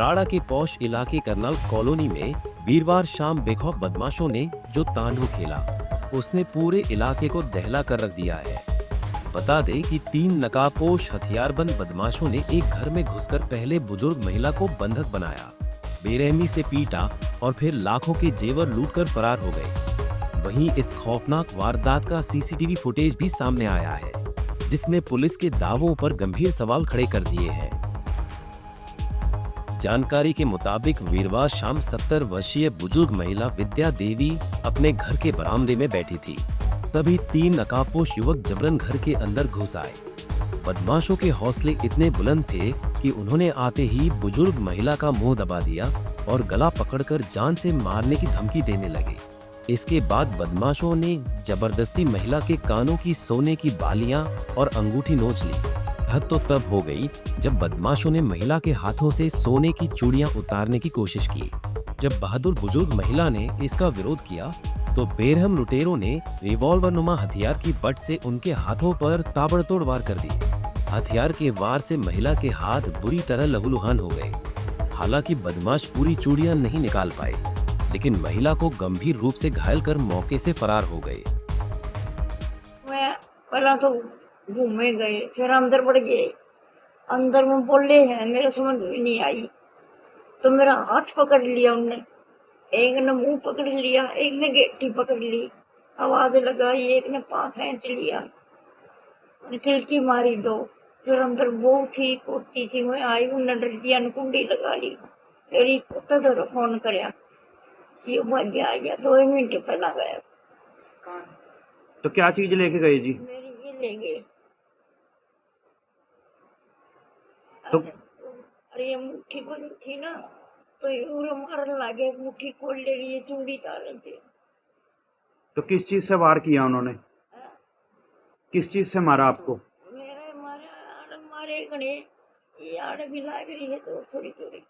बराड़ा के पौष इलाके करनाल कॉलोनी में वीरवार शाम बेखौफ बदमाशों ने जो तांडव खेला, उसने पूरे इलाके को दहला कर रख दिया है। बता दे कि 3 नकाबपोश हथियारबंद बदमाशों ने एक घर में घुसकर पहले बुजुर्ग महिला को बंधक बनाया, बेरहमी से पीटा और फिर लाखों के जेवर लूटकर फरार हो गए। वहीं इस खौफनाक वारदात का सीसीटीवी फुटेज भी सामने आया है, जिसने पुलिस के दावों पर गंभीर सवाल खड़े कर दिए हैं। जानकारी के मुताबिक वीरवार शाम 70 वर्षीय बुजुर्ग महिला विद्या देवी अपने घर के बरामदे में बैठी थी। तभी 3 नकाबपोश युवक जबरन घर के अंदर घुस आए। बदमाशों के हौसले इतने बुलंद थे कि उन्होंने आते ही बुजुर्ग महिला का मुंह दबा दिया और गला पकड़कर जान से मारने की धमकी देने लगे। इसके बाद बदमाशों ने जबरदस्ती महिला के कानों की सोने की बालियां और अंगूठी नोच ली। हद तो तब हो गई जब बदमाशों ने महिला के हाथों से सोने की चूड़ियां उतारने की कोशिश की। जब बहादुर बुजुर्ग महिला ने इसका विरोध किया तो बेरहम लुटेरों ने रिवॉल्वर नुमा हथियार की बट से उनके हाथों पर ताबड़तोड़ वार कर दिए। हथियार के वार से महिला के हाथ बुरी तरह लहूलुहान हो गए। हालांकि बदमाश पूरी चूड़ियां नहीं निकाल पाए, लेकिन महिला को गंभीर रूप से घायल कर मौके से फरार हो गए। मैं पहला तो घूमे गए, फिर अंदर बढ़ गए। अंदर में बोले हैं, मेरे समझ में नहीं आई। तो मेरा हाथ पकड़ लिया उनने, एक ने मुंह पकड़ लिया, एक ने गेटी पकड़ ली, आवाज लगाई, एक ने पाँव खींच लिया, तिलकी मारी 2। फिर अंदर वो थी, कुर्ती थी, मैं आई, उन्हें डरिया ने कुंडी लगा ली। फिर एक कुत्ता तो फोन कराया, ये बज आ गया, 2 मिनट पहला गया। तो क्या चीज लेके गए जी? मेरी ये ले गए। तो अरे ये मुट्ठी बंद थी ना, तो यूर मारने लगे, मुट्ठी खोल लेगी, ये चूड़ी तार थे। तो किस चीज से वार किया उन्होंने? किस चीज से मारा आपको? मेरे मारे गणे, ये आड़ भी लाग रही है तो थोड़ी थोड़ी।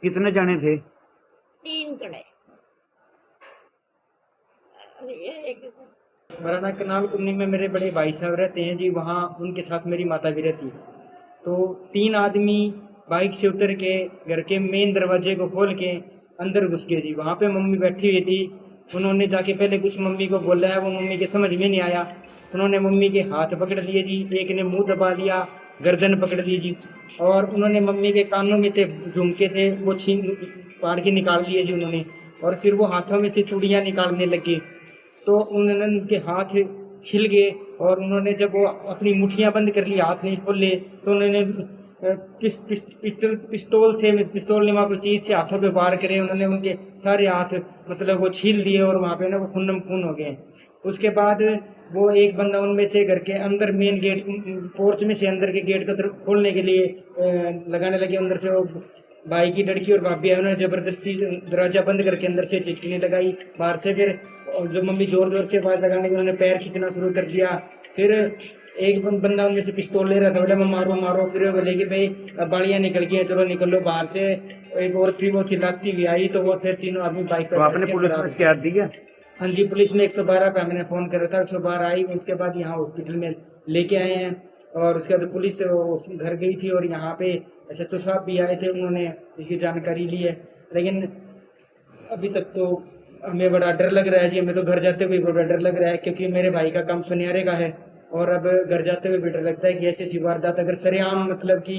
कितने जने थे? 3 जने। अरे ये एक मराना करनाल कॉलोनी में मेरे बड़े भाई साहब रहते हैं जी, वहाँ उनके साथ मेरी माता भी रहती है। तो 3 आदमी बाइक से उतर के घर के मेन दरवाजे को खोल के अंदर घुस गए जी। वहाँ पे मम्मी बैठी हुई थी। उन्होंने जाके पहले कुछ मम्मी को बोला है, वो मम्मी के समझ में नहीं आया। उन्होंने मम्मी के हाथ पकड़ लिए जी, एक ने मुंह दबा लिया, गर्दन पकड़ ली जी, और उन्होंने मम्मी के कानों में से झुमके थे वो छीन पाड़ के निकाल लिए जी उन्होंने। और फिर वो हाथों में से चूड़ियाँ निकालने लगे, तो उन्होंने उनके हाथ छिल गए। और उन्होंने जब वो अपनी मुठ्ठियाँ बंद कर ली, हाथ नहीं खोले, तो उन्होंने पिस्तौल ने वहाँ कोई चीज से हाथों पे वार करे। उन्होंने उनके सारे हाथ मतलब वो छील दिए और वहाँ पे ना वो खून खून हो गए। उसके बाद वो एक बंदा उनमें से घर के अंदर मेन गेट पोर्च में से अंदर के गेट को खोलने के लिए लगाने लगे। अंदर से वो भाई की लड़की और भाभी है, उन्होंने जबरदस्ती दरवाजा बंद करके अंदर से चिटकनी लगाई बाहर से। फिर जो मम्मी जोर जोर से आवाज लगाने के उन्होंने पैर खींचना शुरू कर दिया। फिर एक बंदा उनमें से पिस्तौल ले रहा था, बोला मैं मारो मारो। फिर बोले कि भाई बालियां निकल गई, चलो निकलो बाहर से। एक और थी वो चिल्लाती हुई आई, तो वो फिर 3 आदमी बाइक पर। आपने पुलिस में शिकायत दी है? हाँ जी, पुलिस में 112 पे मैंने फोन करा था, 112 आई। उसके बाद यहाँ हॉस्पिटल में लेके आए हैं, और उसके बाद पुलिस घर गई थी और यहाँ पे SHO साहब भी आए थे, उन्होंने इसकी जानकारी ली है। लेकिन अभी तक तो हमें बड़ा डर लग रहा है जी। हमें तो घर जाते हुए बड़ा डर लग रहा है, क्योंकि मेरे भाई का काम सुनियारे का है। और अब घर जाते हुए भी डर लगता है कि ऐसी वारदात अगर सरेआम मतलब कि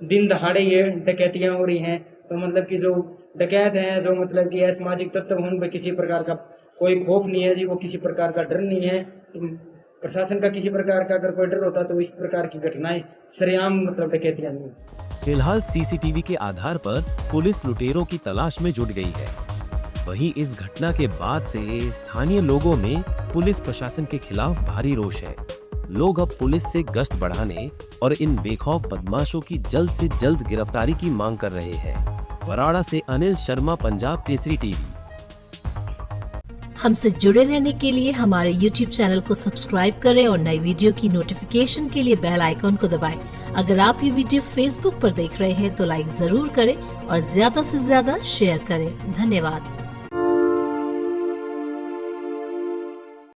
दिन दहाड़े ये डकैतियां हो रही हैं, तो मतलब कि जो डकैत हैं, जो मतलब कि असामाजिक तत्व, उन पर किसी प्रकार का कोई खौफ नहीं है जी, वो किसी प्रकार का डर नहीं है। तो प्रशासन का किसी प्रकार का अगर कोई डर होता तो इस प्रकार की घटनाएं सरेआम मतलब डकैतियां नहीं। फिलहाल सीसीटीवी के आधार पर पुलिस लुटेरों की तलाश में जुट गई है। वहीं इस घटना के बाद से स्थानीय लोगों में पुलिस प्रशासन के खिलाफ भारी रोष है। लोग अब पुलिस से गश्त बढ़ाने और इन बेखौफ बदमाशों की जल्द से जल्द गिरफ्तारी की मांग कर रहे हैं। बराड़ा से अनिल शर्मा, पंजाब केसरी टीवी। हमसे जुड़े रहने के लिए हमारे YouTube चैनल को सब्सक्राइब करें और नई वीडियो की नोटिफिकेशन के लिए बेल आइकॉन को दबाएं। अगर आप ये वीडियो Facebook पर देख रहे हैं तो लाइक जरूर करें और ज्यादा से ज्यादा शेयर करें। धन्यवाद।